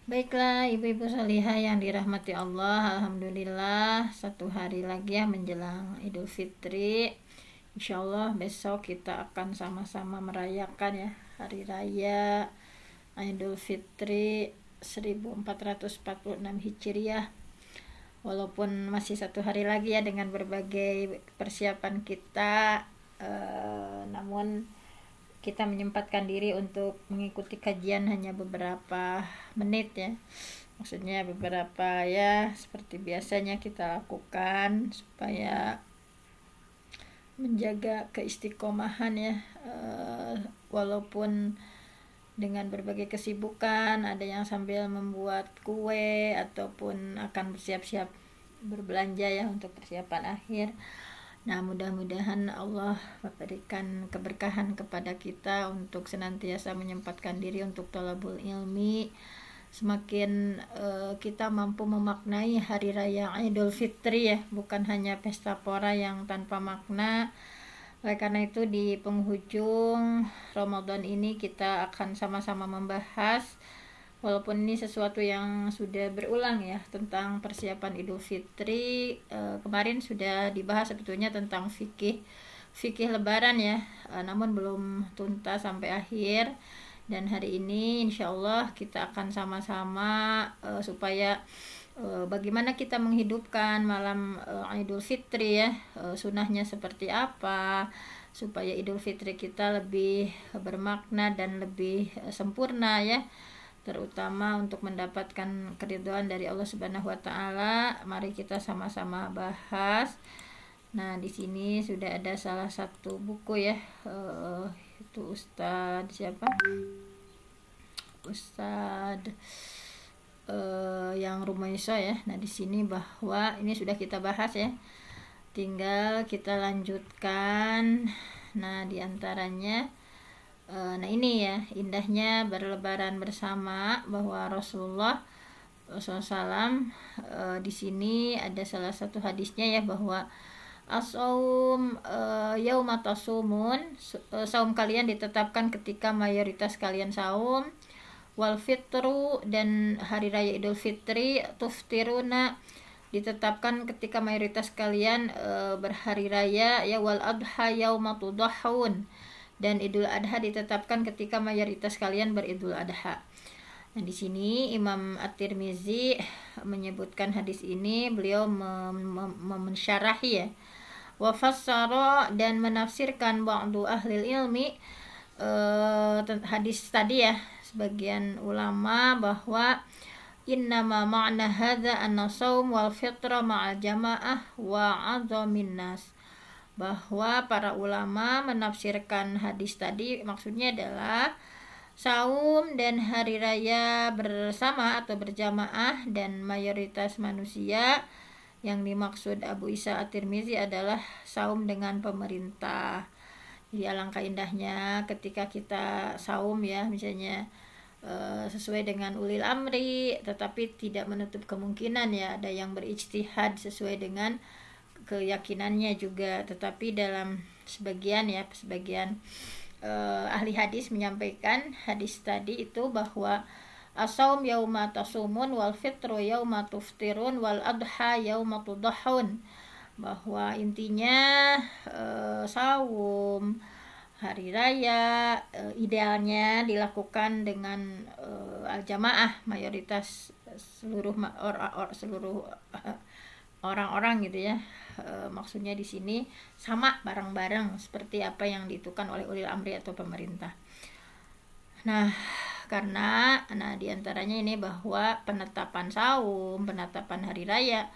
Baiklah ibu-ibu salihah yang dirahmati Allah, alhamdulillah satu hari lagi ya menjelang Idul Fitri. Insya Allah besok kita akan sama-sama merayakan ya hari raya Idul Fitri 1446 Hijriah. Walaupun masih satu hari lagi ya dengan berbagai persiapan kita, namun kita menyempatkan diri untuk mengikuti kajian hanya beberapa menit ya, maksudnya beberapa ya seperti biasanya kita lakukan supaya menjaga keistiqomahan ya, walaupun dengan berbagai kesibukan, ada yang sambil membuat kue ataupun akan bersiap-siap berbelanja ya untuk persiapan akhir. Nah, mudah-mudahan Allah memberikan keberkahan kepada kita untuk senantiasa menyempatkan diri untuk thalabul ilmi. Semakin kita mampu memaknai hari raya Idul Fitri ya, bukan hanya pesta pora yang tanpa makna. Oleh karena itu di penghujung Ramadan ini kita akan sama-sama membahas, walaupun ini sesuatu yang sudah berulang ya, tentang persiapan Idul Fitri. Kemarin sudah dibahas sebetulnya tentang fikih Lebaran ya, namun belum tuntas sampai akhir. Dan hari ini insya Allah kita akan sama-sama supaya bagaimana kita menghidupkan malam Idul Fitri ya, sunahnya seperti apa supaya Idul Fitri kita lebih bermakna dan lebih sempurna ya, terutama untuk mendapatkan keridhaan dari Allah Subhanahu wa taala. Mari kita sama-sama bahas. Nah, di sini sudah ada salah satu buku ya, itu Ustadz siapa? Ustadz yang Rumaiso ya. Nah, di sini bahwa ini sudah kita bahas ya. Tinggal kita lanjutkan. Nah, diantaranya nah ini ya indahnya berlebaran bersama, bahwa Rasulullah SAW di sini ada salah satu hadisnya ya, bahwa as-saum yauma tasumun, saum kalian ditetapkan ketika mayoritas kalian saum, wal fitru, dan hari raya Idul Fitri, tuftiruna, ditetapkan ketika mayoritas kalian berhari raya ya, wal adha yauma tudahun, dan Idul Adha ditetapkan ketika mayoritas kalian beridul adha. Nah, di sini Imam At-Tirmizi menyebutkan hadis ini, beliau mensyarahi ya, wa fassara, dan menafsirkan ba'du ahli ilmi hadis tadi ya, sebagian ulama, bahwa innama ma'na hadza anna shaum wal fitra ma'al jamaah wa 'azamin nas, bahwa para ulama menafsirkan hadis tadi maksudnya adalah saum dan hari raya bersama atau berjamaah dan mayoritas manusia. Yang dimaksud Abu Isa At-Tirmizi adalah saum dengan pemerintah. Jadi alangkah indahnya ketika kita saum ya, misalnya sesuai dengan ulil amri, tetapi tidak menutup kemungkinan ya ada yang berijtihad sesuai dengan keyakinannya juga. Tetapi dalam sebagian ahli hadis menyampaikan hadis tadi itu bahwa as-saum yauma tasumun wal fitru yauma tuftirun wal adha yauma tudahun, bahwa intinya saum hari raya idealnya dilakukan dengan al-jamaah, mayoritas seluruh orang-orang gitu ya. Maksudnya di sini sama bareng-bareng seperti apa yang diitukan oleh ulil amri atau pemerintah. Nah, karena diantaranya ini bahwa penetapan saum, penetapan hari raya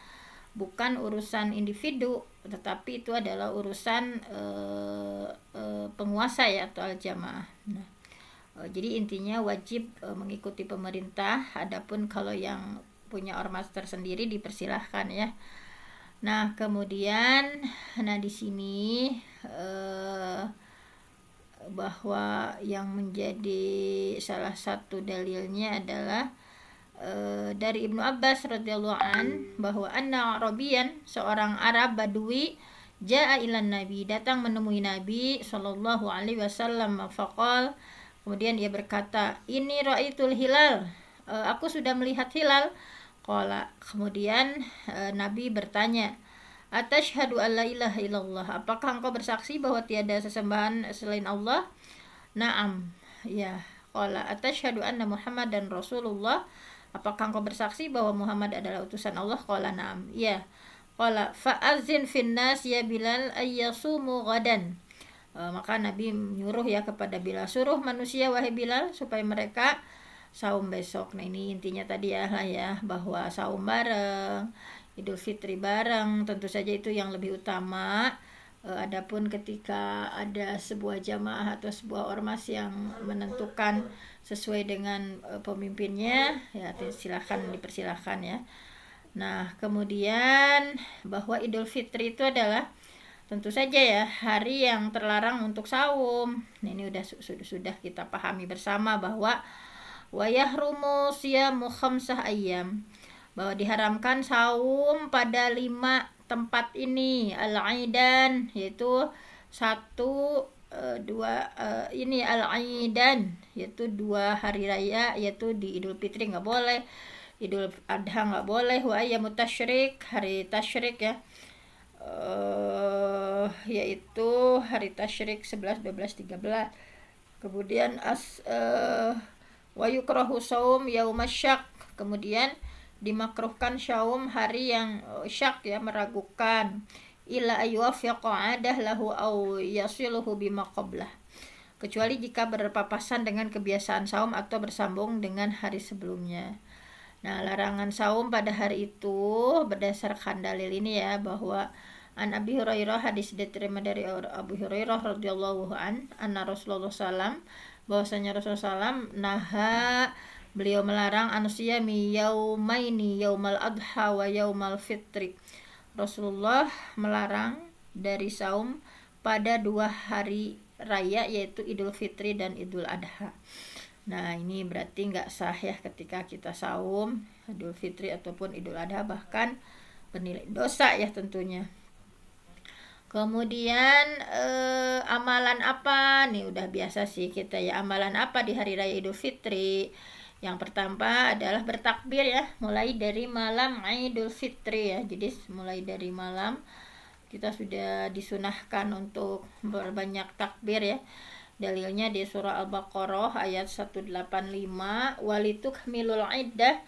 bukan urusan individu, tetapi itu adalah urusan penguasa ya, atau al-jamaah. Nah, jadi intinya wajib mengikuti pemerintah. Adapun kalau yang punya ormas tersendiri dipersilahkan ya. Nah, kemudian di sini bahwa yang menjadi salah satu dalilnya adalah dari Ibnu Abbas radhiyallahu an, bahwa anna Arabian, seorang Arab Badui, jaa ilan Nabi, datang menemui Nabi sallallahu alaihi wasallam, faqal, kemudian ia berkata, ini ra'aitul hilal, aku sudah melihat hilal. Qala, kemudian Nabi bertanya, Atashhadu an la ilaha illallah, apakah engkau bersaksi bahwa tiada sesembahan selain Allah? Naam, ya. Qala atashhadu anna Muhammadan Rasulullah, apakah engkau bersaksi bahwa Muhammad adalah utusan Allah? Qala naam, ya. Qala fa'azin finnas ya Bilal ayyasumu ghadan. Maka Nabi menyuruh ya kepada Bilal, suruh manusia wahai Bilal supaya mereka saum besok. Nah ini intinya tadi ya lah ya, bahwa saum bareng, Idul Fitri bareng, tentu saja itu yang lebih utama. Adapun ketika ada sebuah jamaah atau sebuah ormas yang menentukan sesuai dengan pemimpinnya, ya silahkan, dipersilahkan ya. Nah kemudian bahwa Idul Fitri itu adalah tentu saja ya hari yang terlarang untuk saum. Nah ini sudah kita pahami bersama bahwa wa yahrumu siyamu khamsah ayyam, bahwa diharamkan saum pada 5 tempat ini, al-aidan, yaitu 2 ini al-aidan, yaitu 2 hari raya, yaitu di Idul Fitri nggak boleh, Idul Adha nggak boleh, wa ayyamut tasyrik, hari tasyrik ya, yaitu hari tasyrik 11, 12, 13. Kemudian wa yukrahu saum yaumasy syak, kemudian dimakruhkan saum hari yang syak ya, meragukan, illa ayyuwafiqa adah lahu aw yasiluhu bima qablah, kecuali jika berpapasan dengan kebiasaan saum atau bersambung dengan hari sebelumnya. Nah larangan saum pada hari itu berdasarkan dalil ini ya, bahwa an Abi Hurairah, hadis diterima dari Abu Hurairah radhiyallahu anna Rasulullah sallam, bahwasanya Rasulullah sallam naha, beliau melarang anusiyami yaumaini, yaumal adha wa yaumal fitri. Rasulullah melarang dari saum pada 2 hari raya, yaitu Idul Fitri dan Idul Adha. Nah ini berarti nggak sah ya ketika kita saum Idul Fitri ataupun Idul Adha, bahkan bernilai dosa ya tentunya. Kemudian amalan apa nih, udah biasa sih kita ya, amalan apa di hari raya Idul Fitri? Yang pertama adalah bertakbir ya, mulai dari malam Idul Fitri ya. Jadi mulai dari malam kita sudah disunahkan untuk berbanyak takbir ya. Dalilnya di surah Al-Baqarah ayat 185, walitukmilul iddah,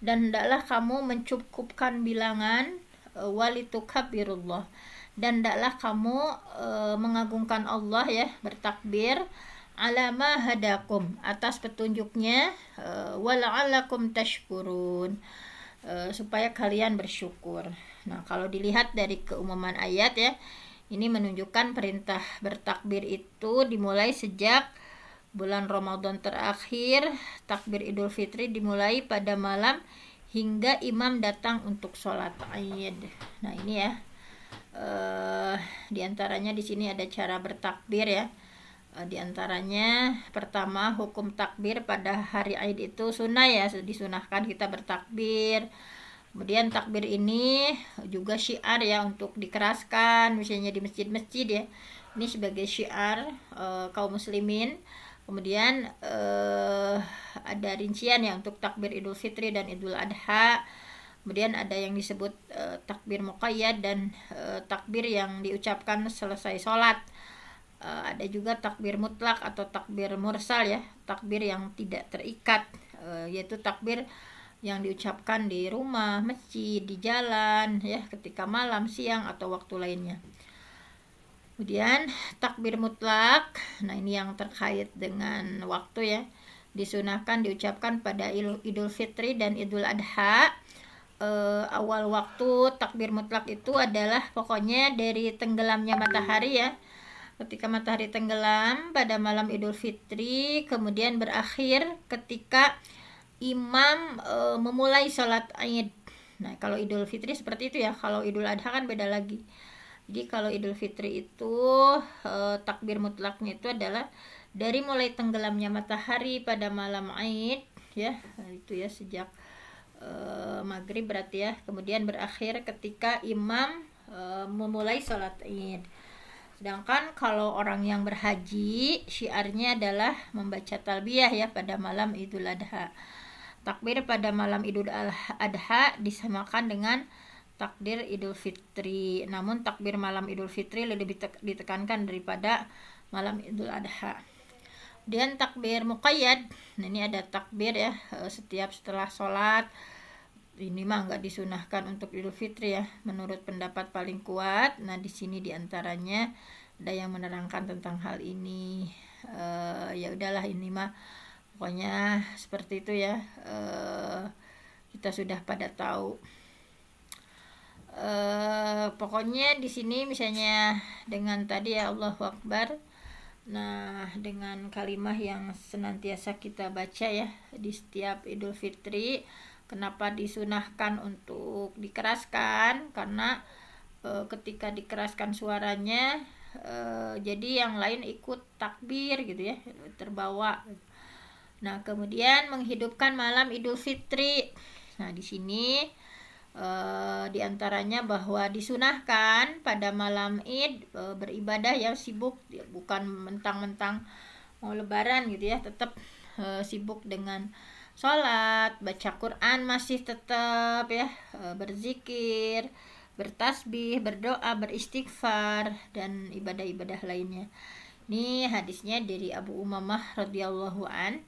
dan hendaklah kamu mencukupkan bilangan, walitukabbirullah, dan hendaklah kamu mengagungkan Allah ya, bertakbir, alama hadakum, atas petunjuknya, wala'allakum tashkurun, supaya kalian bersyukur. Nah kalau dilihat dari keumuman ayat ya, ini menunjukkan perintah bertakbir itu dimulai sejak bulan Ramadan terakhir. Takbir Idul Fitri dimulai pada malam hingga imam datang untuk sholat Id. Nah ini ya, diantaranya di sini ada cara bertakbir ya. Di antaranya pertama, hukum takbir pada hari Id itu sunnah ya, disunahkan kita bertakbir. Kemudian takbir ini juga syiar ya, untuk dikeraskan misalnya di masjid-masjid ya, ini sebagai syiar kaum muslimin. Kemudian ada rincian ya untuk takbir Idul Fitri dan Idul Adha. Kemudian ada yang disebut takbir muqayyad dan takbir yang diucapkan selesai sholat. Ada juga takbir mutlak atau takbir mursal ya, takbir yang tidak terikat, yaitu takbir yang diucapkan di rumah, masjid, di jalan ya, ketika malam, siang atau waktu lainnya. Kemudian takbir mutlak, nah ini yang terkait dengan waktu ya, disunahkan diucapkan pada Idul Fitri dan Idul Adha. Awal waktu takbir mutlak itu adalah pokoknya dari tenggelamnya matahari ya, ketika matahari tenggelam pada malam Idul Fitri, kemudian berakhir ketika imam memulai sholat Id. Nah kalau Idul Fitri seperti itu ya, kalau Idul Adha kan beda lagi. Jadi kalau Idul Fitri itu takbir mutlaknya itu adalah dari mulai tenggelamnya matahari pada malam Id ya, itu ya sejak maghrib berarti ya, kemudian berakhir ketika imam memulai sholat Id. Sedangkan kalau orang yang berhaji, syiarnya adalah membaca talbiyah ya pada malam Idul Adha. takbir pada malam Idul Adha disamakan dengan takbir Idul Fitri. Namun takbir malam Idul Fitri lebih ditekankan daripada malam Idul Adha. Dan takbir muqayyad, nah ini ada takbir ya setiap setelah sholat. Ini mah nggak disunahkan untuk Idul Fitri ya, menurut pendapat paling kuat. Nah di sini diantaranya ada yang menerangkan tentang hal ini. Ya udahlah, ini mah pokoknya seperti itu ya. Kita sudah pada tahu. Pokoknya di sini misalnya dengan tadi ya Allahu Akbar. Nah dengan kalimat yang senantiasa kita baca ya di setiap Idul Fitri. Kenapa disunahkan untuk dikeraskan? Karena ketika dikeraskan suaranya jadi yang lain ikut takbir gitu ya, terbawa. Nah kemudian menghidupkan malam Idul Fitri. Nah di sini diantaranya bahwa disunahkan pada malam Id beribadah yang sibuk, bukan mentang-mentang mau lebaran gitu ya, tetap sibuk dengan sholat, baca Quran masih tetap ya, berzikir, bertasbih, berdoa, beristighfar, dan ibadah-ibadah lainnya. Ini hadisnya dari Abu Umamah radhiyallahu an,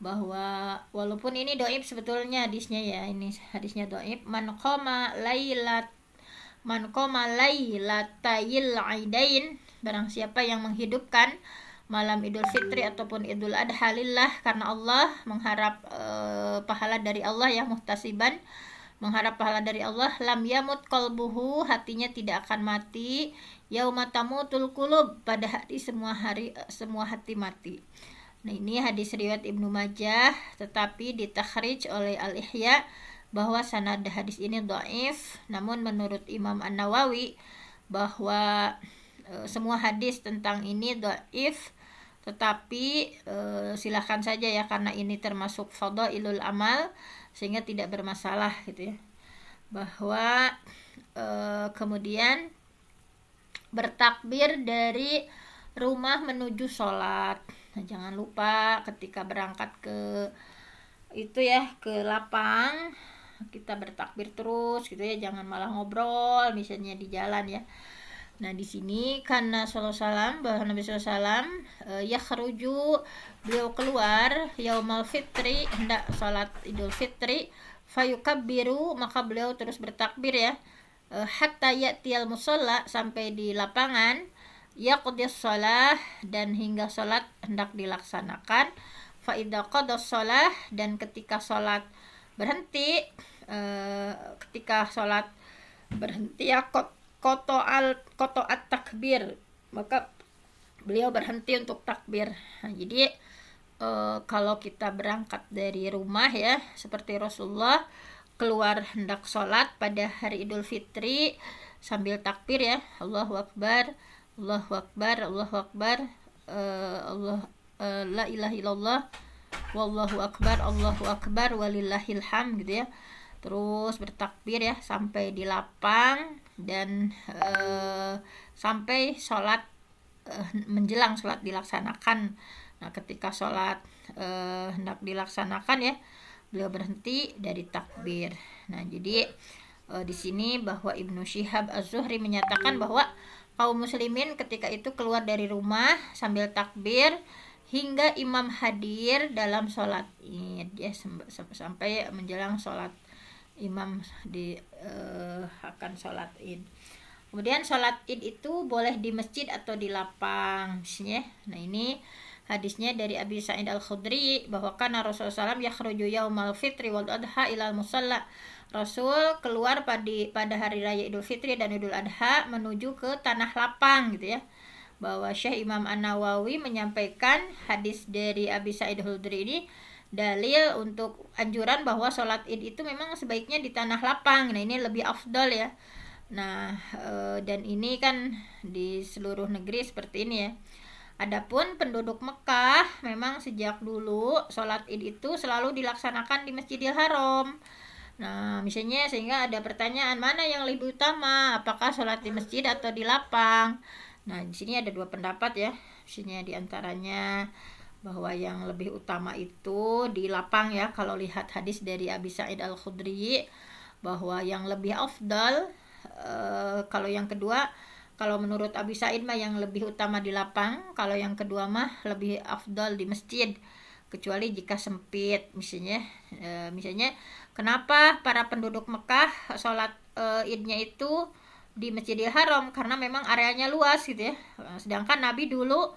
bahwa walaupun ini doib sebetulnya hadisnya ya, ini hadisnya doib. Man qama laylatayil aidain, barang siapa yang menghidupkan malam Idul Fitri ataupun Idul Adha lillah, karena Allah, mengharap pahala dari Allah ya, muhtasiban, mengharap pahala dari Allah, lam yamut qalbuhu, hatinya tidak akan mati, yauma tamutul qulub, pada hari semua hati mati. Nah ini hadis riwayat Ibnu Majah, tetapi ditakhrij oleh Al-Ihya bahwa sanad hadis ini dhaif. Namun menurut Imam An-Nawawi bahwa semua hadis tentang ini dhaif, tetapi silahkan saja ya, karena ini termasuk fadhailul amal sehingga tidak bermasalah gitu ya. Bahwa kemudian bertakbir dari rumah menuju sholat. Nah jangan lupa ketika berangkat ke itu ya, ke lapang, kita bertakbir terus gitu ya, jangan malah ngobrol misalnya di jalan ya. Nah di sini karena Sallallahu bahwa Nabi SAW yakhruju, beliau keluar yaumal fitri, hendak salat Idul Fitri, fayukabbiru, maka beliau terus bertakbir ya, hatta ya'tiyal musalla, sampai di lapangan, yaqdis shalah, dan hingga salat hendak dilaksanakan, fa idza qada shalah, dan ketika salat berhenti, ya koto at takbir, maka beliau berhenti untuk takbir. Nah, jadi kalau kita berangkat dari rumah ya, seperti Rasulullah keluar hendak sholat pada hari Idul Fitri sambil takbir ya, Allahu Akbar, Allahu Akbar, Allahu Akbar, la ilaha illallah, wallahu akbar, Allahu akbar, walillahil hamd gitu ya. Terus bertakbir ya sampai di lapang, dan sampai sholat, menjelang sholat dilaksanakan. Nah ketika sholat hendak dilaksanakan ya, beliau berhenti dari takbir. Nah jadi di sini bahwa Ibnu Syihab Az-Zuhri menyatakan bahwa kaum muslimin ketika itu keluar dari rumah sambil takbir hingga imam hadir dalam sholat Id ya, sampai menjelang sholat imam akan sholat Id. Kemudian sholat Id itu boleh di masjid atau di lapang misalnya. Nah ini hadisnya dari Abi Sa'id Al-Khudri bahwa kana Rasulullah SAW yakhruju yaumal fitri wal adha ilal musalla. Rasul keluar pada hari raya Idul Fitri dan Idul Adha menuju ke tanah lapang gitu ya. Bahwa Syekh Imam An-Nawawi menyampaikan hadis dari Abi Sa'id Al-Khudri ini dalil untuk anjuran bahwa sholat Id itu memang sebaiknya di tanah lapang. Nah ini lebih afdal ya. Nah dan ini kan di seluruh negeri seperti ini ya. Adapun penduduk Mekah memang sejak dulu sholat Id itu selalu dilaksanakan di Masjidil Haram. Nah misalnya sehingga ada pertanyaan, mana yang lebih utama, apakah sholat di masjid atau di lapang? Nah di sini ada dua pendapat ya. Misalnya diantaranya bahwa yang lebih utama itu di lapang ya, kalau lihat hadis dari Abi Sa'id Al-Khudri bahwa yang lebih afdal kalau yang kedua, kalau menurut Abi Sa'id mah yang lebih utama di lapang, kalau yang kedua mah lebih afdal di masjid, kecuali jika sempit. Misalnya kenapa para penduduk Mekah sholat idnya itu di Masjidil Haram, karena memang areanya luas gitu ya, sedangkan Nabi dulu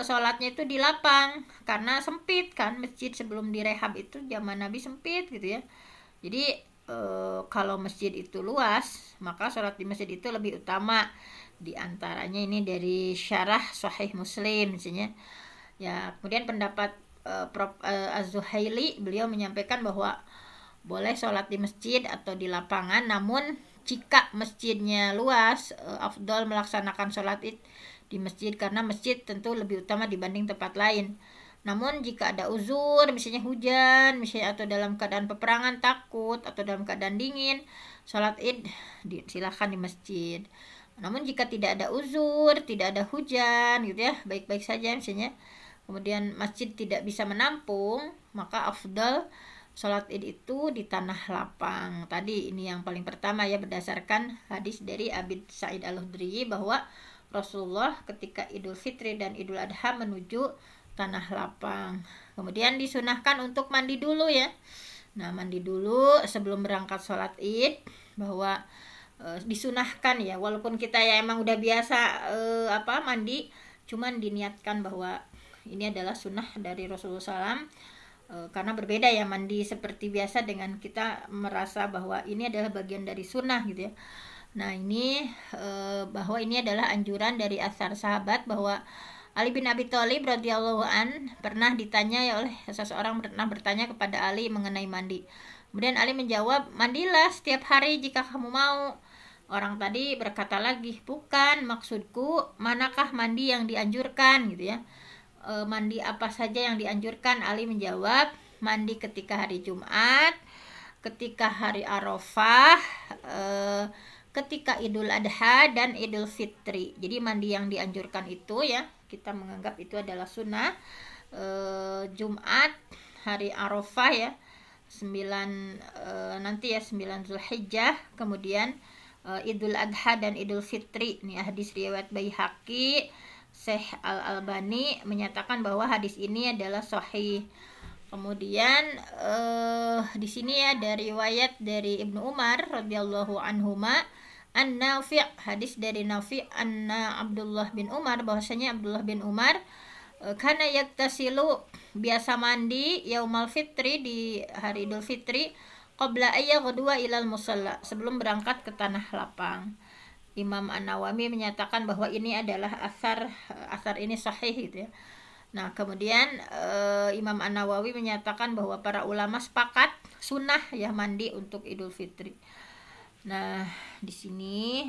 sholatnya itu di lapang karena sempit kan, masjid sebelum direhab itu zaman Nabi sempit gitu ya. Jadi kalau masjid itu luas, maka sholat di masjid itu lebih utama. Di antaranya ini dari syarah Sahih Muslim misalnya ya. Kemudian pendapat Prof. Az-Zuhaili, beliau menyampaikan bahwa boleh sholat di masjid atau di lapangan, namun jika masjidnya luas, afdal melaksanakan sholat id di masjid, karena masjid tentu lebih utama dibanding tempat lain. Namun jika ada uzur, misalnya hujan, misalnya atau dalam keadaan peperangan takut, atau dalam keadaan dingin, sholat id silakan di masjid. Namun jika tidak ada uzur, tidak ada hujan gitu ya, baik-baik saja misalnya, kemudian masjid tidak bisa menampung, maka afdal sholat id itu di tanah lapang. Tadi ini yang paling pertama ya, berdasarkan hadis dari Abi Sa'id Al-Khudri bahwa Rasulullah ketika Idul Fitri dan Idul Adha menuju tanah lapang. Kemudian disunahkan untuk mandi dulu ya. Nah, mandi dulu sebelum berangkat sholat id, bahwa disunahkan ya, walaupun kita ya emang udah biasa mandi, cuman diniatkan bahwa ini adalah sunnah dari Rasulullah SAW, karena berbeda ya mandi seperti biasa dengan kita merasa bahwa ini adalah bagian dari sunnah gitu ya. Nah ini bahwa ini adalah anjuran dari asar sahabat, bahwa Ali bin Abi Thalib radhiyallahu an pernah ditanya ya oleh seseorang, pernah bertanya kepada Ali mengenai mandi. Kemudian Ali menjawab, mandilah setiap hari jika kamu mau. Orang tadi berkata lagi, bukan, maksudku manakah mandi yang dianjurkan gitu ya. Mandi apa saja yang dianjurkan? Ali menjawab, mandi ketika hari Jumat, ketika hari Arafah, ketika Idul Adha dan Idul Fitri. Jadi mandi yang dianjurkan itu ya, kita menganggap itu adalah sunnah. Jumat, hari Arafah ya, 9 Zulhijjah, kemudian Idul Adha dan Idul Fitri. Ini hadis riwayat Baihaqi. Syekh Al-Albani menyatakan bahwa hadis ini adalah sahih. Kemudian di sini ya dari riwayat dari Ibnu Umar radhiyallahu anhuma, An-Nafi', hadis dari Nafi' anna Abdullah bin Umar, bahwasanya Abdullah bin Umar kana yaktasilu, biasa mandi yaumal fitri, di hari Idul Fitri, qabla ayyaghduwa ilal musalla, sebelum berangkat ke tanah lapang. Imam An-Nawawi menyatakan bahwa ini adalah asar ini sahih gitu ya. Nah, kemudian Imam An-Nawawi menyatakan bahwa para ulama sepakat sunnah ya mandi untuk Idul Fitri. Nah, di sini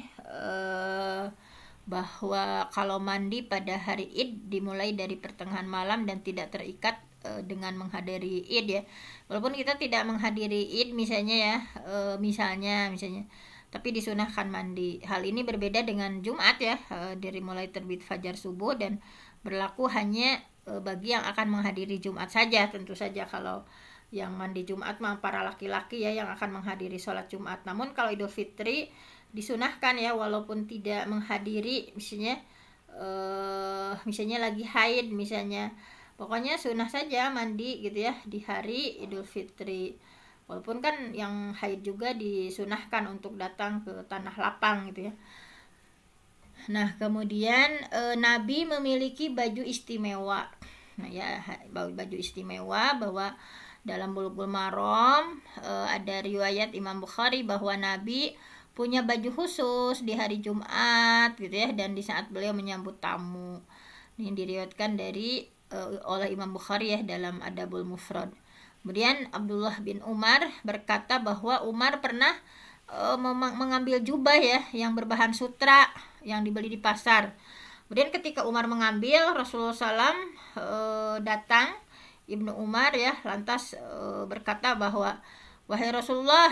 bahwa kalau mandi pada hari Id dimulai dari pertengahan malam dan tidak terikat dengan menghadiri Id ya. Walaupun kita tidak menghadiri Id misalnya ya, misalnya tapi disunahkan mandi. Hal ini berbeda dengan Jumat ya, dari mulai terbit fajar subuh, dan berlaku hanya bagi yang akan menghadiri Jumat saja. Tentu saja kalau yang mandi Jumat mah para laki-laki ya yang akan menghadiri sholat Jumat. Namun kalau Idul Fitri disunahkan ya, walaupun tidak menghadiri, misalnya lagi haid misalnya, pokoknya sunnah saja mandi gitu ya di hari Idul Fitri. Walaupun kan yang haid juga disunahkan untuk datang ke tanah lapang gitu ya. Nah, kemudian Nabi memiliki baju istimewa. Nah ya, baju istimewa, bahwa dalam Bulughul Maram ada riwayat Imam Bukhari bahwa Nabi punya baju khusus di hari Jumat gitu ya, dan di saat beliau menyambut tamu. Ini diriwayatkan oleh Imam Bukhari ya dalam Adabul Mufrad. Kemudian Abdullah bin Umar berkata bahwa Umar pernah mengambil jubah ya yang berbahan sutra yang dibeli di pasar. Kemudian ketika Umar mengambil, Rasulullah SAW datang. Ibnu Umar ya lantas berkata bahwa wahai Rasulullah,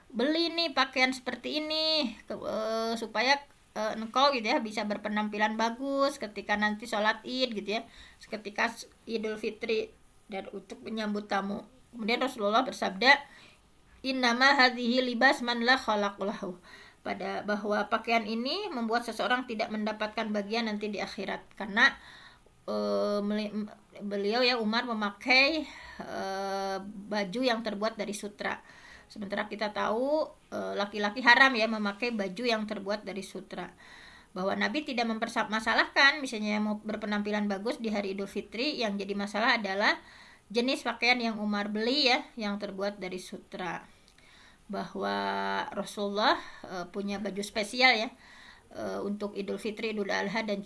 beli nih pakaian seperti ini supaya engkau gitu ya bisa berpenampilan bagus ketika nanti sholat id gitu ya, ketika Idul Fitri dan untuk menyambut tamu. Kemudian Rasulullah bersabda, innama hadhihi libas man la khalaq lahu, pada bahwa pakaian ini membuat seseorang tidak mendapatkan bagian nanti di akhirat, karena beliau ya Umar memakai baju yang terbuat dari sutra. Sementara kita tahu laki-laki haram ya memakai baju yang terbuat dari sutra. Bahwa Nabi tidak mempermasalahkan misalnya mau berpenampilan bagus di hari Idul Fitri, yang jadi masalah adalah jenis pakaian yang Umar beli ya yang terbuat dari sutra. Bahwa Rasulullah punya baju spesial ya untuk Idul Fitri, Idul Adha dan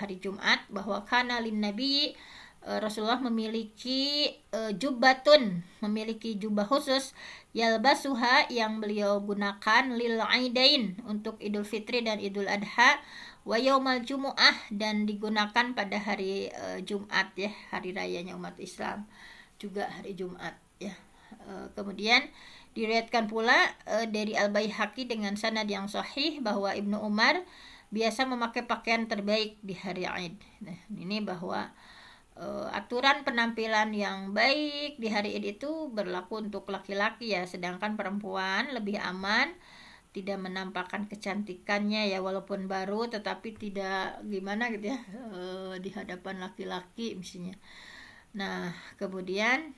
hari Jumat, bahwa kana lin Nabi, Rasulullah memiliki jubbatun, memiliki jubah khusus yalbasuha yang beliau gunakan lil aidain untuk Idul Fitri dan Idul Adha, wa yaumal jumu'ah dan digunakan pada hari Jumat ya, hari rayanya umat Islam juga hari Jumat ya. Kemudian diriwayatkan pula dari Al-Baihaqi dengan sanad yang sahih bahwa Ibnu Umar biasa memakai pakaian terbaik di hari Id. Nah, ini bahwa aturan penampilan yang baik di hari Id itu berlaku untuk laki-laki ya, sedangkan perempuan lebih aman, tidak menampakkan kecantikannya ya, walaupun baru tetapi tidak gimana gitu ya di hadapan laki-laki misalnya. Nah, kemudian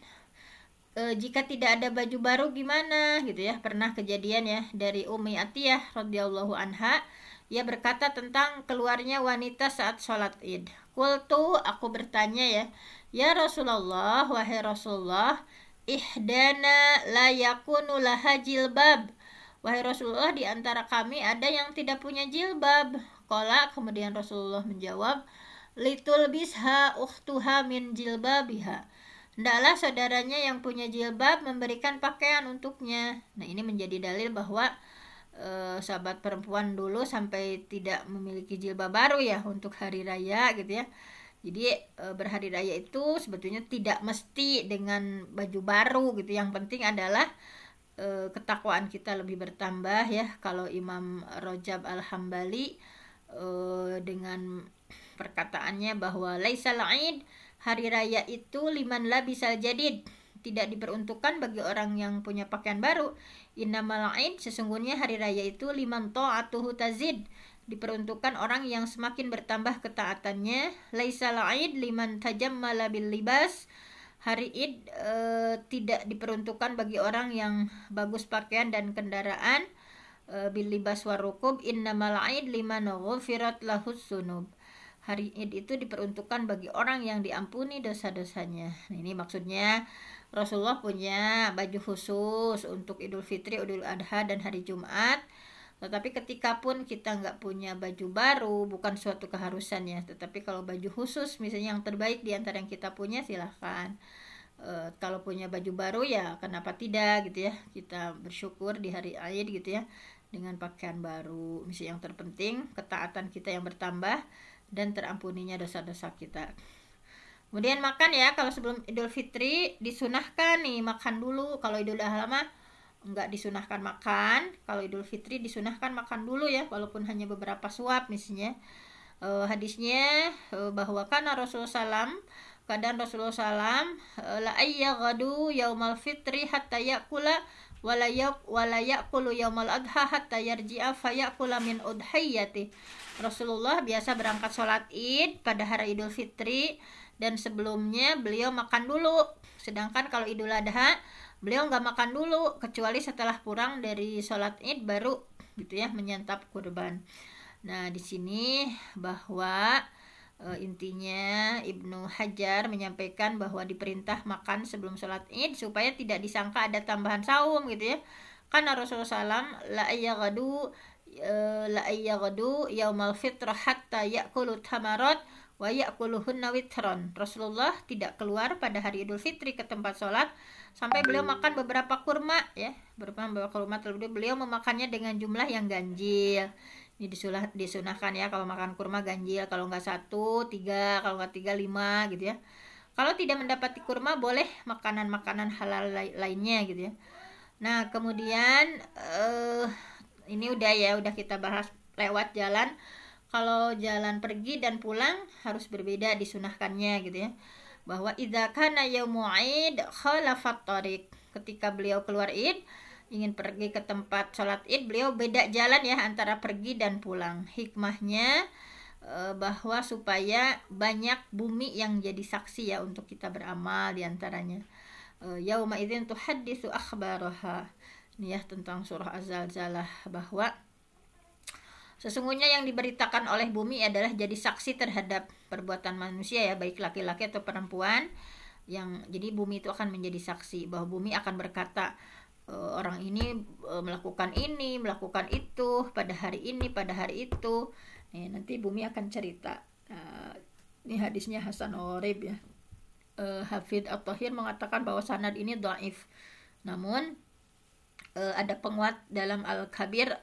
jika tidak ada baju baru gimana gitu ya, pernah kejadian ya dari Ummi Atiyah radhiyallahu anha, ia berkata tentang keluarnya wanita saat sholat id. Qultu, aku bertanya ya Rasulullah, wahai Rasulullah, ihdana la yakunu laha jilbab, wahai Rasulullah, di antara kami ada yang tidak punya jilbab. Qala, kemudian Rasulullah menjawab, litulbisha ukhtuha min jilbabiha, hendaklah saudaranya yang punya jilbab memberikan pakaian untuknya. Nah, ini menjadi dalil bahwa sahabat perempuan dulu sampai tidak memiliki jilbab baru ya untuk hari raya gitu ya. Jadi berhari raya itu sebetulnya tidak mesti dengan baju baru gitu. Yang penting adalah ketakwaan kita lebih bertambah ya. Kalau Imam Rajab Al-Hambali dengan perkataannya bahwa laisal aid, hari raya itu liman labisal jadid, tidak diperuntukkan bagi orang yang punya pakaian baru. Innamal aid, sesungguhnya hari raya itu liman ta'atuhu tazid, diperuntukkan orang yang semakin bertambah ketaatannya. Laisal aid liman tajammala bil libas, hari id tidak diperuntukkan bagi orang yang bagus pakaian dan kendaraan. Bil libas warukub, innamal aid liman ghufirat lahus sunub, hari id itu diperuntukkan bagi orang yang diampuni dosa-dosanya. Nah, ini maksudnya Rasulullah punya baju khusus untuk Idul Fitri, Idul Adha dan hari Jumat. Tetapi ketika pun kita nggak punya baju baru, bukan suatu keharusan ya, tetapi kalau baju khusus misalnya yang terbaik di antara yang kita punya, silahkan. Kalau punya baju baru ya kenapa tidak gitu ya, kita bersyukur di hari Id gitu ya dengan pakaian baru. Misalnya yang terpenting ketaatan kita yang bertambah dan terampuninya dosa-dosa kita. Kemudian makan ya, kalau sebelum Idul Fitri disunahkan nih makan dulu. Kalau Idul Adha mah enggak disunahkan makan. Kalau Idul Fitri disunahkan makan dulu ya, walaupun hanya beberapa suap misalnya. Hadisnya bahwa kana Rasulullah SAW, keadaan Rasulullah SAW la ayyaghadu yaumal fitri hatta yakula wala yaqulu yaumal adha hatta yarji'a fayakula min udhiyati. Rasulullah biasa berangkat sholat id pada hari Idul Fitri dan sebelumnya beliau makan dulu. Sedangkan kalau Idul Adha beliau nggak makan dulu kecuali setelah pulang dari sholat id baru gitu ya menyantap kurban. Nah, di sini bahwa intinya Ibnu Hajar menyampaikan bahwa diperintah makan sebelum sholat id supaya tidak disangka ada tambahan saum gitu ya. Karena Rasulullah SAW la ayyagadu yaumal fitrah hatta ya'kulu tamarat wa ya'kuluhunna witron. Rasulullah tidak keluar pada hari Idul Fitri ke tempat sholat sampai beliau makan beberapa kurma ya, beberapa kurma, terlebih beliau memakannya dengan jumlah yang ganjil. Ini disunahkan ya, kalau makan kurma ganjil, kalau nggak 1, 3, kalau nggak 3, 5 gitu ya. Kalau tidak mendapati kurma boleh makanan-makanan halal lainnya gitu ya. Nah, kemudian ini udah kita bahas lewat jalan. Kalau jalan pergi dan pulang harus berbeda disunahkannya gitu ya. Bahwa idza kana yaumu id khalafat thariq. Ketika beliau keluar id, ingin pergi ke tempat sholat id, beliau beda jalan ya antara pergi dan pulang. Hikmahnya bahwa supaya banyak bumi yang jadi saksi ya untuk kita beramal diantaranya. Yauma idzin tuhadditsu akhbaraha. Ini ya tentang surah Az-Zalzalah, bahwa sesungguhnya yang diberitakan oleh bumi adalah jadi saksi terhadap perbuatan manusia ya, baik laki-laki atau perempuan. Jadi bumi itu akan menjadi saksi, bahwa bumi akan berkata orang ini melakukan ini, melakukan itu pada hari ini, pada hari itu. Nanti bumi akan cerita. Ini hadisnya Hasan Orib ya. Hafidz At-Thahir mengatakan bahwa sanad ini dhaif. Namun ada penguat dalam Al-Kabir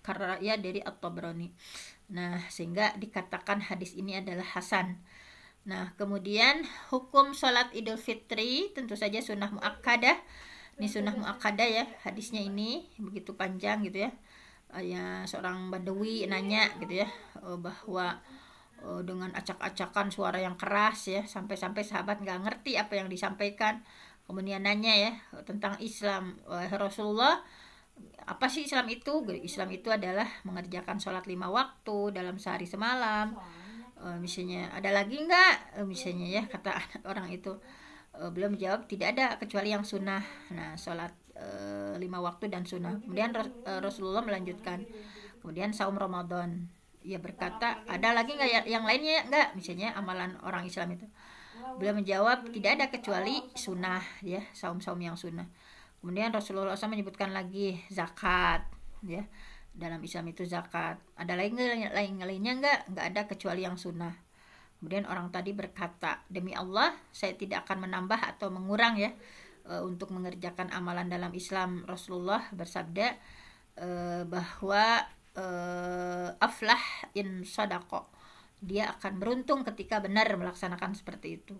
karya dari At-Tabrani. Nah, sehingga dikatakan hadis ini adalah hasan. Nah, kemudian hukum sholat Idul Fitri tentu saja sunnah muakkadah. Ini sunnah muakkadah ya, hadisnya ini begitu panjang gitu ya. Ya seorang Badawi nanya gitu ya, bahwa dengan acak-acakan suara yang keras ya, sampai-sampai sahabat nggak ngerti apa yang disampaikan. Kemudian nanya ya tentang Islam. Rasulullah, apa sih Islam itu? Islam itu adalah mengerjakan sholat 5 waktu dalam sehari semalam. Misalnya ada lagi nggak? Misalnya ya kata orang itu, beliau menjawab tidak ada kecuali yang sunnah. Nah, sholat 5 waktu dan sunnah. Kemudian Rasulullah melanjutkan, kemudian saum Ramadan. Ia berkata, ada lagi nggak yang lainnya? Nggak, misalnya amalan orang Islam itu. Beliau menjawab tidak ada kecuali sunnah ya, saum-saum yang sunnah. Kemudian Rasulullah SAW menyebutkan lagi zakat ya, dalam Islam itu zakat. Ada lainnya nggak ada kecuali yang sunnah. Kemudian orang tadi berkata, demi Allah saya tidak akan menambah atau mengurang ya untuk mengerjakan amalan dalam Islam. Rasulullah bersabda bahwa aflah in sadaqah, dia akan beruntung ketika benar melaksanakan seperti itu.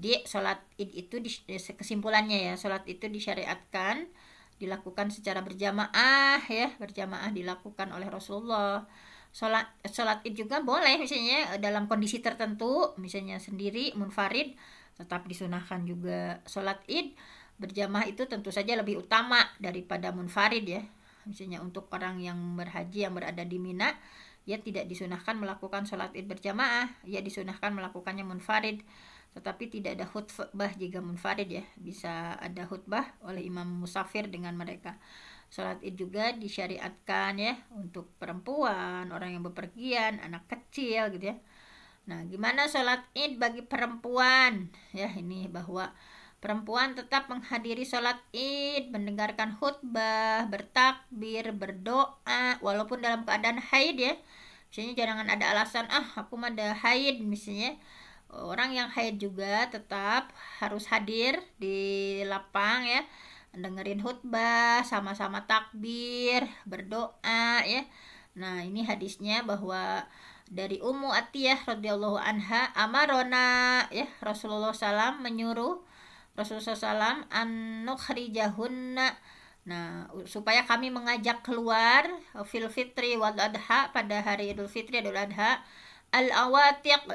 Jadi sholat id itu kesimpulannya ya, sholat itu disyariatkan dilakukan secara berjamaah ya, berjamaah dilakukan oleh Rasulullah. Sholat id juga boleh misalnya dalam kondisi tertentu, misalnya sendiri munfarid, tetap disunahkan juga. Sholat id berjamaah itu tentu saja lebih utama daripada munfarid ya. Misalnya untuk orang yang berhaji yang berada di Mina, ya tidak disunahkan melakukan sholat id berjamaah, ya disunahkan melakukannya munfarid. Tetapi tidak ada khutbah jika munfarid ya, bisa ada khutbah oleh imam musafir dengan mereka. Sholat id juga disyariatkan ya untuk perempuan, orang yang bepergian, anak kecil gitu ya. Nah, gimana sholat id bagi perempuan? Ya, ini bahwa perempuan tetap menghadiri sholat id, mendengarkan khutbah, bertakbir, berdoa, walaupun dalam keadaan haid ya. Misalnya jangan ada alasan, aku mah ada haid misalnya. Orang yang haid juga tetap harus hadir di lapang ya, dengerin khutbah, sama-sama takbir, berdoa ya. Nah, ini hadisnya bahwa dari Ummu Atiyah radhiyallahu anha, amarona ya, Rasulullah SAW menyuruh Rasulullah SAW an nukhrijahunna, nah supaya kami mengajak keluar fil fitri wal adha, pada hari Idul Fitri Idul Adha, al awatiq,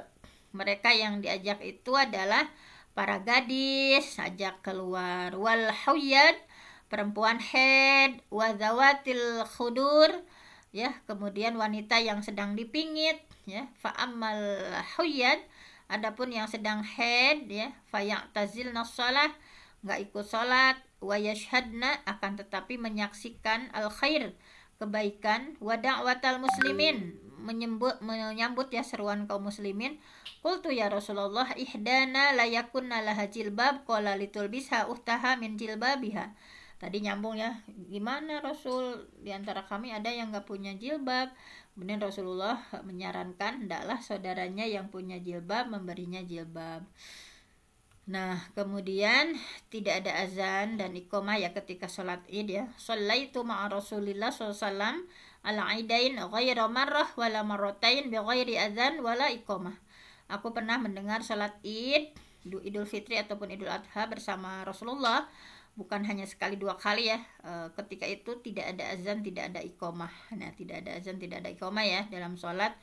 mereka yang diajak itu adalah para gadis, ajak keluar, wal hayyad, perempuan haid, wa zawatil khudur ya, kemudian wanita yang sedang dipingit ya, fa ammal hayyad, adapun yang sedang haid ya, fayatazilna shalah, enggak ikut salat, wa yashhadna, akan tetapi menyaksikan al khair, kebaikan, wa da'watal muslimin, menyambut ya seruan kaum muslimin. Qultu ya Rasulullah, ihdana la yakunna laha jilbab qala litulbisha uhtaha min jilbabiha. Tadi nyambung ya, gimana Rasul, di antara kami ada yang enggak punya jilbab. Kemudian Rasulullah menyarankan hendaklah saudaranya yang punya jilbab memberinya jilbab. Nah, kemudian tidak ada azan dan iqamah ya ketika sholat id ya. Shallaitu ma'a Rasulillah SAW al-aidain ghaira marrah wala marratain bi ghairi azan wala iqamah. Aku pernah mendengar sholat id Idul Fitri ataupun Idul Adha bersama Rasulullah bukan hanya sekali dua kali ya. Ketika itu tidak ada azan, tidak ada iqomah. Nah, tidak ada azan, tidak ada iqomah ya dalam sholat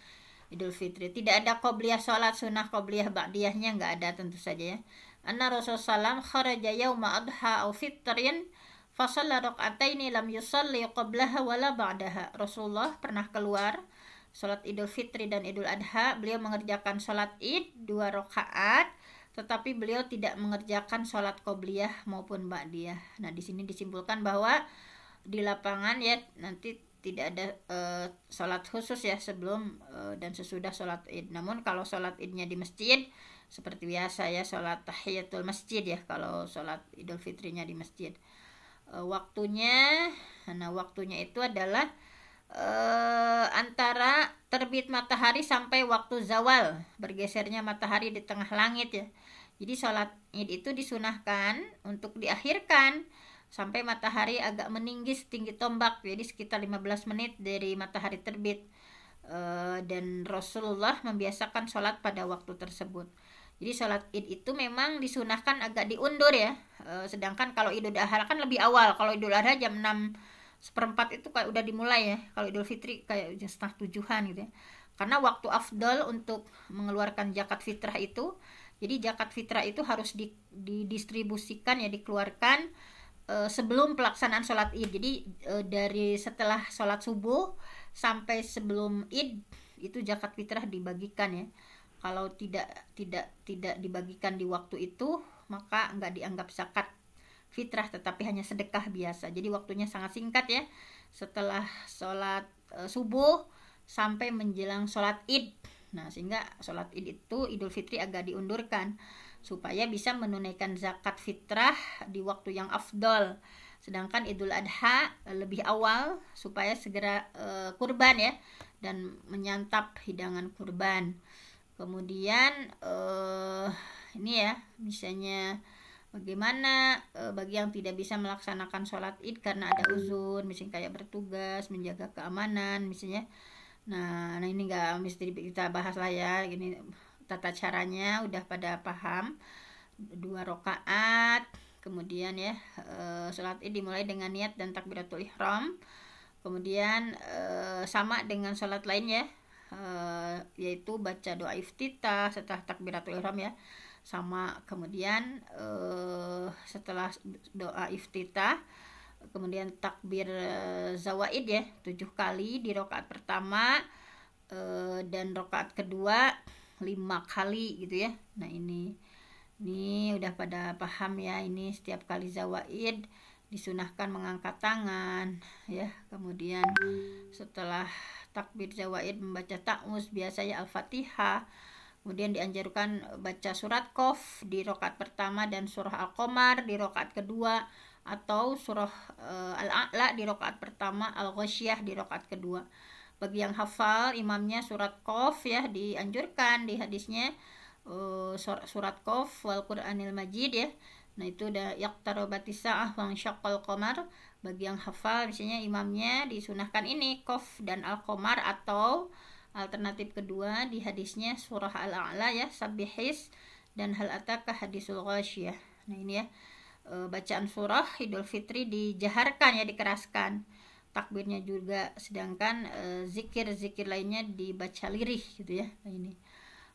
Idul Fitri. Tidak ada qobliyah sholat sunnah, qobliyah ba'diyahnya nggak ada tentu saja ya. Anna Rasulullah kharaja yauma adha au fitrin fasalla raq'ataini lam yusalli qablaha wala ba'daha. Rasulullah pernah keluar sholat Idul Fitri dan Idul Adha, beliau mengerjakan sholat Id 2 rakaat, tetapi beliau tidak mengerjakan sholat qobliyah maupun ba'diyah. Nah, di sini disimpulkan bahwa di lapangan ya nanti tidak ada sholat khusus ya sebelum dan sesudah sholat Id. Namun kalau sholat Idnya di masjid seperti biasa ya, sholat tahiyatul masjid ya kalau sholat Idul Fitrinya di masjid. Waktunya itu adalah antara terbit matahari sampai waktu zawal, bergesernya matahari di tengah langit ya. Jadi sholat Id itu disunahkan untuk diakhirkan sampai matahari agak meninggi setinggi tombak, jadi sekitar 15 menit dari matahari terbit. Dan Rasulullah membiasakan sholat pada waktu tersebut. Jadi sholat Id itu memang disunahkan agak diundur ya. Sedangkan kalau Idul Adha kan lebih awal. Kalau Idul Adha jam 6:04 itu kayak udah dimulai ya. Kalau Idul Fitri kayak jam 6:30 gitu ya. Karena waktu afdal untuk mengeluarkan zakat fitrah itu, jadi zakat fitrah itu harus didistribusikan ya, dikeluarkan sebelum pelaksanaan sholat Id. Jadi dari setelah sholat subuh sampai sebelum Id itu zakat fitrah dibagikan ya. Kalau tidak dibagikan di waktu itu, maka nggak dianggap zakat fitrah, tetapi hanya sedekah biasa. Jadi waktunya sangat singkat ya, setelah sholat subuh sampai menjelang sholat Id. Nah, sehingga sholat Id itu Idul Fitri agak diundurkan supaya bisa menunaikan zakat fitrah di waktu yang afdol. Sedangkan Idul Adha lebih awal supaya segera kurban ya, dan menyantap hidangan kurban. Kemudian ini ya, misalnya bagaimana bagi yang tidak bisa melaksanakan sholat Id karena ada uzur, misalnya kayak bertugas, menjaga keamanan misalnya. Nah ini nggak mesti kita bahas lah ya, gini tata caranya udah pada paham. 2 rakaat, kemudian ya sholat Id dimulai dengan niat dan takbiratul ihram. Kemudian sama dengan sholat lain ya, yaitu baca doa iftitah setelah takbiratul ihram ya, sama. Kemudian setelah doa iftitah kemudian takbir zawaid ya 7 kali di rakaat pertama, dan rakaat kedua 5 kali gitu ya. Nah ini udah pada paham ya, ini setiap kali zawaid disunahkan mengangkat tangan ya. Kemudian setelah takbir zawaid membaca ta'awuz biasanya Al-Fatihah. Kemudian dianjurkan baca surat Qaf di rakaat pertama dan surah Al-Qamar di rakaat kedua, atau surah Al-A'la di rakaat pertama, Al-Ghasyiyah di rakaat kedua. Bagi yang hafal imamnya surat Qaf ya, dianjurkan di hadisnya surat Qaf wal Qur'anil Majid ya. Nah itu udah yaqtarabatis sa'ah wa syaqqal qamar. Bagi yang hafal misalnya imamnya disunahkan ini Qaf dan Al-Qamar, atau alternatif kedua di hadisnya surah Al-A'la ya, Sabbihis dan Hal Ataka Hadisul Ghasyiyah. Nah ini ya, bacaan surah Idul Fitri dijaharkan ya, dikeraskan takbirnya juga, sedangkan zikir-zikir lainnya dibaca lirih gitu ya. Nah ini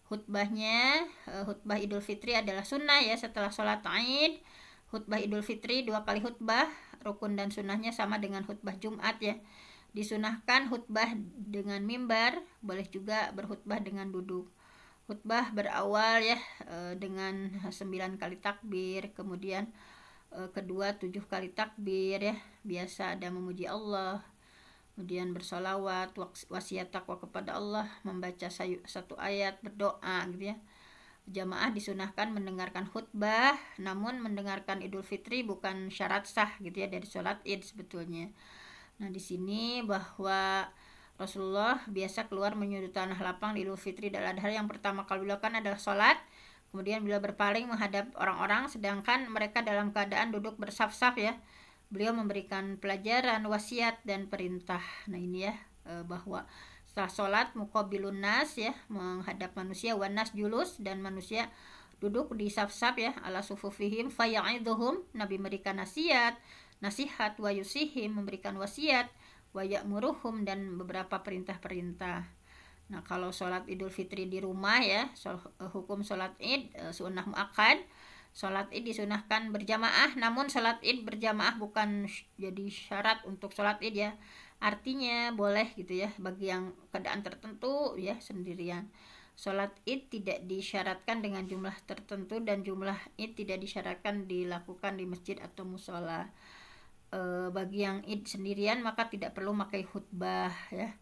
khutbahnya, khutbah Idul Fitri adalah sunnah ya setelah sholat Id. Khutbah Idul Fitri 2 kali khutbah, rukun dan sunnahnya sama dengan khutbah Jumat ya. Disunahkan khutbah dengan mimbar, boleh juga berkhutbah dengan duduk. Khutbah berawal ya dengan 9 kali takbir, kemudian kedua 7 kali takbir ya, biasa ada memuji Allah, kemudian bersolawat, wasiat takwa kepada Allah, membaca 1 ayat, berdoa gitu ya. Jamaah disunahkan mendengarkan khutbah, namun mendengarkan Idul Fitri bukan syarat sah gitu ya dari sholat Id sebetulnya. Nah di sini bahwa Rasulullah biasa keluar menyudut tanah lapang di Idul Fitri dan Adha. Yang pertama kali dilakukan adalah sholat, kemudian beliau berpaling menghadap orang-orang, sedangkan mereka dalam keadaan duduk bersaf-saf ya. Beliau memberikan pelajaran, wasiat dan perintah. Nah ini ya, bahwa setelah sholat muqabilun nas ya, menghadap manusia, wanas julus, dan manusia duduk di saf-saf ya, ala sufufihim faya'idhuhum, Nabi memberikan nasihat wa yusihim, memberikan wasiat, wa ya'muruhum, dan beberapa perintah-perintah. Nah, kalau sholat Idul Fitri di rumah ya, hukum sholat Id sunnah muakkad. Sholat Id disunahkan berjamaah, namun sholat Id berjamaah bukan jadi syarat untuk sholat Id ya. Artinya boleh gitu ya, bagi yang keadaan tertentu ya sendirian. Sholat Id tidak disyaratkan dengan jumlah tertentu, dan jumlah Id tidak disyaratkan dilakukan di masjid atau musola. Bagi yang Id sendirian maka tidak perlu pakai khutbah ya.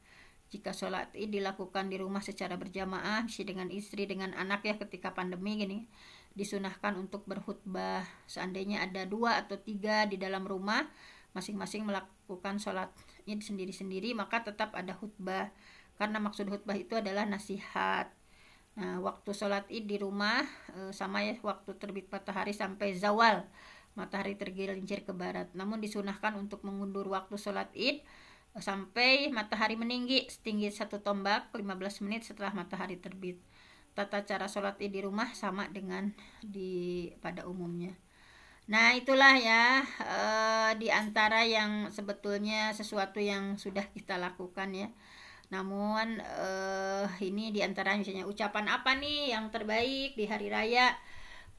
Jika sholat Id dilakukan di rumah secara berjamaah, dengan istri, dengan anak ya, ketika pandemi gini, disunahkan untuk berkhutbah. Seandainya ada 2 atau 3 di dalam rumah, masing-masing melakukan sholat Id sendiri-sendiri, maka tetap ada khutbah, karena maksud khutbah itu adalah nasihat. Nah, waktu sholat Id di rumah sama ya, waktu terbit matahari sampai zawal, matahari tergelincir ke barat. Namun disunahkan untuk mengundur waktu sholat Id sampai matahari meninggi setinggi 1 tombak 15 menit setelah matahari terbit. Tata cara sholat Id di rumah sama dengan pada umumnya. Nah, itulah ya di antara yang sebetulnya sesuatu yang sudah kita lakukan ya. Namun ini di antara misalnya ucapan apa nih yang terbaik di hari raya,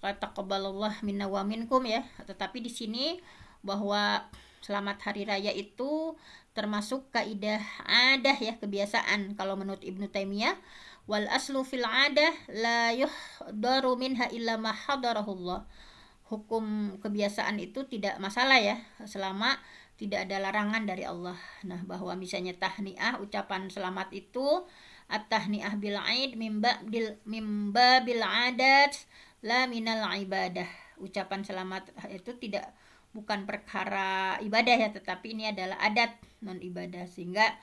taqabbalallah minna wa minkum ya. Tetapi di sini bahwa selamat hari raya itu termasuk kaidah adah ya, kebiasaan. Kalau menurut Ibnu Taimiyah, wal aslu fil adah la yuhdaru minha illa ma hadarahullah. Hukum kebiasaan itu tidak masalah ya, selama tidak ada larangan dari Allah. Nah, bahwa misalnya tahniah, ucapan selamat itu at-tahniah bil aid mimba bil adat la minal ibadah. Ucapan selamat itu bukan perkara ibadah ya, tetapi ini adalah adat non ibadah. Sehingga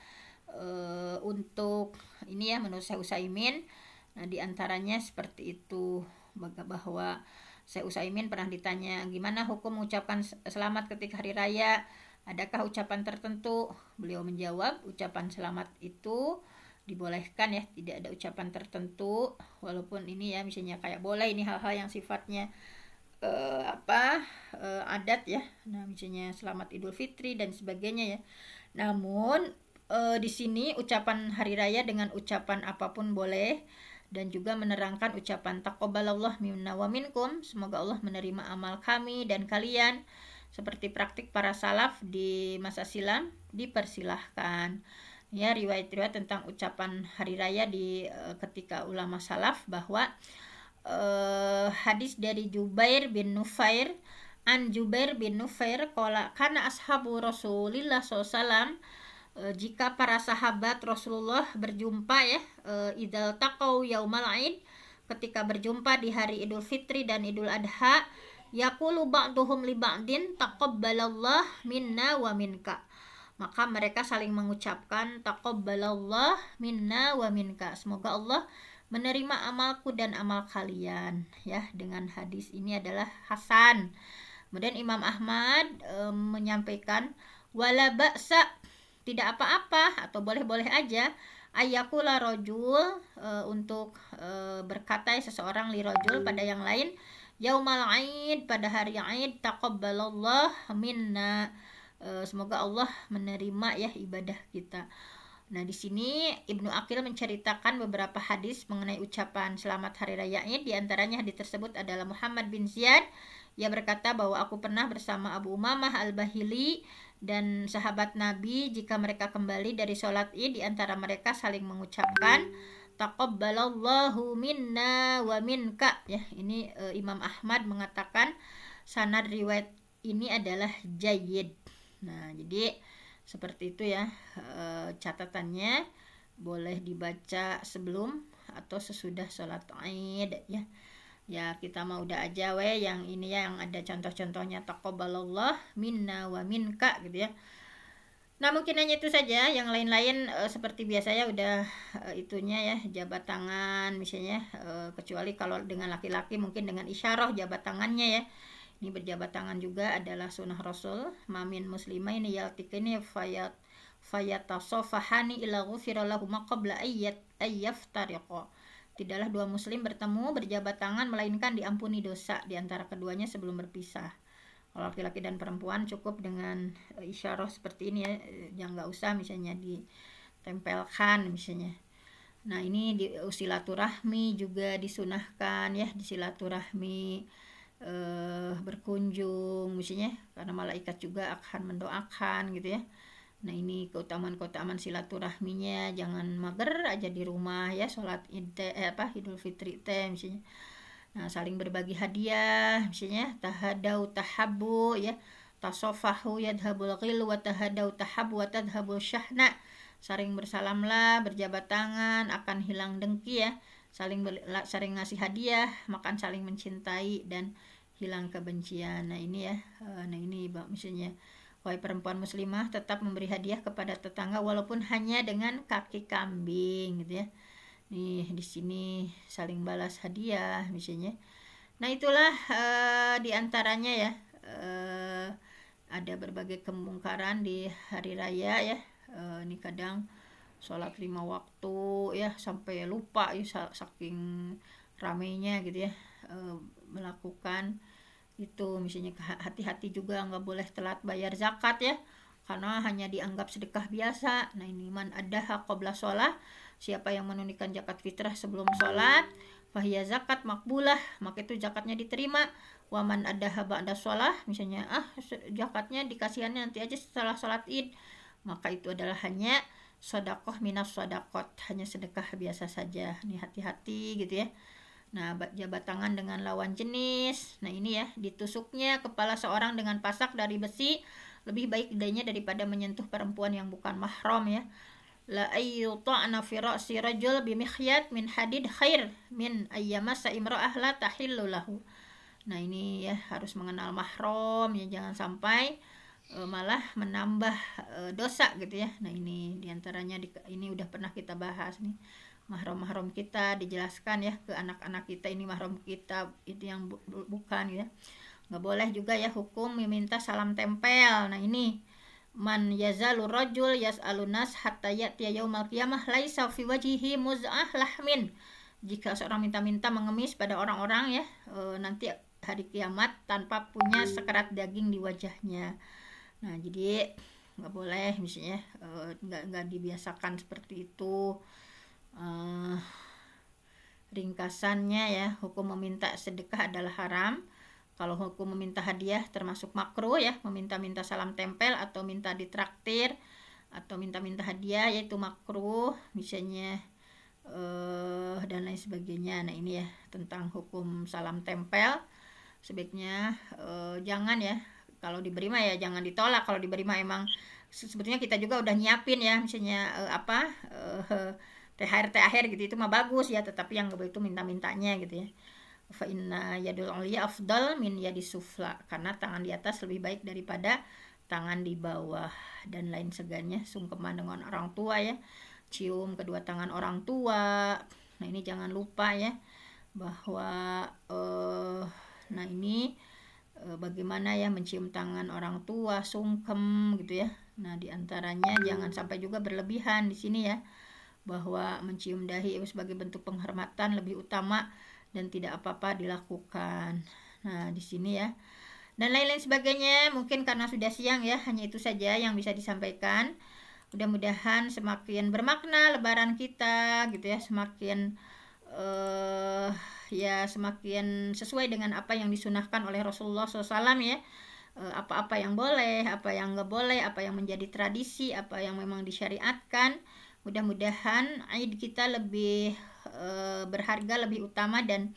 untuk ini ya, menurut Syekh Utsaimin, nah diantaranya seperti itu, bahwa Syekh Utsaimin pernah ditanya gimana hukum ucapan selamat ketika hari raya, adakah ucapan tertentu? Beliau menjawab, ucapan selamat itu dibolehkan ya, tidak ada ucapan tertentu, walaupun ini ya misalnya kayak boleh ini hal-hal yang sifatnya adat ya. Nah, misalnya selamat Idul Fitri dan sebagainya ya. Namun di sini ucapan hari raya dengan ucapan apapun boleh, dan juga menerangkan ucapan taqabbalallah minna wa minkum, semoga Allah menerima amal kami dan kalian, seperti praktik para salaf di masa silam, dipersilahkan. Ya, riwayat-riwayat tentang ucapan hari raya di ketika ulama salaf, bahwa hadis dari Jubair bin Nufair, qala kana ashabu Rasulillah SAW, jika para sahabat Rasulullah berjumpa ya, idzal taqau yaumal aid, ketika berjumpa di hari Idul Fitri dan Idul Adha, yaqulu ba'duhum li ba'din taqabbalallah minna wa minka, maka mereka saling mengucapkan taqabbalallah minna wa minka, semoga Allah menerima amalku dan amal kalian ya. Dengan hadis ini adalah hasan. Kemudian Imam Ahmad menyampaikan wala ba'sa, tidak apa-apa atau boleh-boleh aja, ayyakula rajul, untuk berkata seseorang li rajul pada yang lain, yaumal aid, pada hari Aid, taqabbalallah minna, semoga Allah menerima ya ibadah kita. Nah, di sini Ibnu Aqil menceritakan beberapa hadis mengenai ucapan selamat hari raya Id. Di antaranya hadis tersebut adalah Muhammad bin Ziyad. Ia berkata bahwa aku pernah bersama Abu Umamah al-Bahili dan sahabat Nabi, jika mereka kembali dari sholat Id, di antara mereka saling mengucapkan taqabbalallahu minna wa minka ya. Ini Imam Ahmad mengatakan sanad riwayat ini adalah jayyid. Nah, jadi seperti itu ya, catatannya boleh dibaca sebelum atau sesudah sholat Id ya. Ya, kita mau udah aja yang ini ya, yang ada contoh-contohnya taqabbalallah minna wa minka gitu ya. Nah, mungkin hanya itu saja, yang lain-lain seperti biasanya udah itunya ya, jabat tangan misalnya, kecuali kalau dengan laki-laki mungkin dengan isyarah jabat tangannya ya. Ini berjabat tangan juga adalah sunnah Rasul, mamin muslimaini yaltikini fayatasofahani ila ghufira lahuma qabla ayyaftariqa. Tidaklah dua muslim bertemu berjabat tangan melainkan diampuni dosa di antara keduanya sebelum berpisah. Kalau laki-laki dan perempuan cukup dengan isyarah seperti ini ya, jangan nggak usah misalnya ditempelkan misalnya. Nah ini di silaturahmi juga disunahkan ya, di silaturahmi berkunjung misalnya, karena malaikat juga akan mendoakan gitu ya. Nah ini keutamaan silaturahminya, jangan mager aja di rumah ya, sholat Idul Fitri teh misalnya. Nah saling berbagi hadiah misalnya, tahadau tahabu ya, tasofahu yadhabul ghil wa tahadau tahabu wa tadhabul syahna. Saling bersalamlah, berjabat tangan akan hilang dengki ya, saling ngasih hadiah, makan saling mencintai dan hilang kebencian. Nah ini ya, nah ini misalnya, wahai perempuan muslimah, tetap memberi hadiah kepada tetangga walaupun hanya dengan kaki kambing gitu ya. Nih di sini saling balas hadiah misalnya. Nah itulah diantaranya ya, ada berbagai kemungkaran di hari raya ya. Ini kadang sholat 5 waktu ya sampai lupa ya, saking ramainya gitu ya, melakukan itu misalnya. Hati-hati juga, nggak boleh telat bayar zakat ya, karena hanya dianggap sedekah biasa. Nah ini, man addaha qabla sholat, siapa yang menunaikan zakat fitrah sebelum sholat, fahiya zakat makbulah, maka itu zakatnya diterima. Waman addaha ba'da sholat, misalnya zakatnya dikasihannya nanti aja setelah sholat id, maka itu adalah hanya sodakoh minas sodakot, hanya sedekah biasa saja. Nih hati-hati gitu ya. Nah, jabat tangan dengan lawan jenis. Nah, ini ya, ditusuknya kepala seorang dengan pasak dari besi lebih baik idenya daripada menyentuh perempuan yang bukan mahram ya. La ayyuta'na fi ra'si rajul bimikhyat min hadid khair min ayyamassa imra'ah la tahillu lahu. Nah, ini ya, harus mengenal mahram ya, jangan sampai malah menambah dosa gitu ya. Nah, ini diantaranya ini udah pernah kita bahas nih. Mahram kita dijelaskan ya, ke anak-anak kita ini mahram kita itu yang bukan ya. Nggak boleh juga ya hukum meminta salam tempel. Nah ini, man yazalu rajul yas'alunas hatta ya'tiya yaumal qiyamah laisa fi wajhihi muz'ah lahmin. Jika seorang minta-minta mengemis pada orang-orang ya, nanti hari kiamat tanpa punya sekerat daging di wajahnya. Nah jadi nggak boleh misalnya, nggak dibiasakan seperti itu. Ringkasannya ya, hukum meminta sedekah adalah haram. Kalau hukum meminta hadiah termasuk makruh ya, meminta-minta salam tempel atau minta ditraktir atau minta-minta hadiah yaitu makruh misalnya, dan lain sebagainya. Nah ini ya, tentang hukum salam tempel, sebaiknya jangan ya, kalau diberi mah ya jangan ditolak. Kalau diberi mah emang sebetulnya kita juga udah nyiapin ya, misalnya THR gitu, itu mah bagus ya, tetapi yang nggak boleh itu minta-mintanya gitu ya. Fa inna yadul ulya afdal min yadis sufla, karena tangan di atas lebih baik daripada tangan di bawah. Dan lain sebagainya, sungkeman dengan orang tua ya, cium kedua tangan orang tua. Nah ini jangan lupa ya, bahwa nah ini bagaimana ya mencium tangan orang tua, sungkem gitu ya. Nah diantaranya jangan sampai juga berlebihan di sini ya, bahwa mencium dahi sebagai bentuk penghormatan lebih utama dan tidak apa-apa dilakukan. Nah di sini ya, dan lain-lain sebagainya. Mungkin karena sudah siang ya, hanya itu saja yang bisa disampaikan. Mudah-mudahan semakin bermakna lebaran kita gitu ya, semakin ya semakin sesuai dengan apa yang disunahkan oleh Rasulullah SAW ya. Apa-apa yang boleh, apa yang nggak boleh, apa yang menjadi tradisi, apa yang memang disyariatkan. Mudah-mudahan Aid kita lebih berharga, lebih utama, dan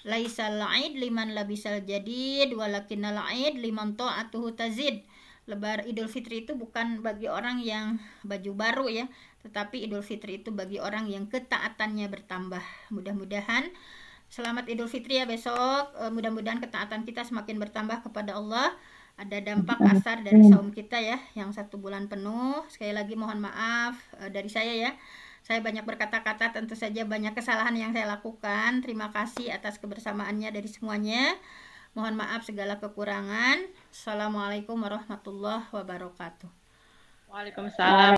laisal Aid liman labisal jadid walakinnal Aid liman ta'atuhu tazid. Lebaran Idul Fitri itu bukan bagi orang yang baju baru ya, tetapi Idul Fitri itu bagi orang yang ketaatannya bertambah. Mudah-mudahan selamat Idul Fitri ya besok. Mudah-mudahan ketaatan kita semakin bertambah kepada Allah. Ada dampak asar dari saum kita ya, yang 1 bulan penuh. Sekali lagi mohon maaf dari saya ya, saya banyak berkata-kata, tentu saja banyak kesalahan yang saya lakukan. Terima kasih atas kebersamaannya dari semuanya. Mohon maaf segala kekurangan. Assalamualaikum warahmatullahi wabarakatuh. Waalaikumsalam.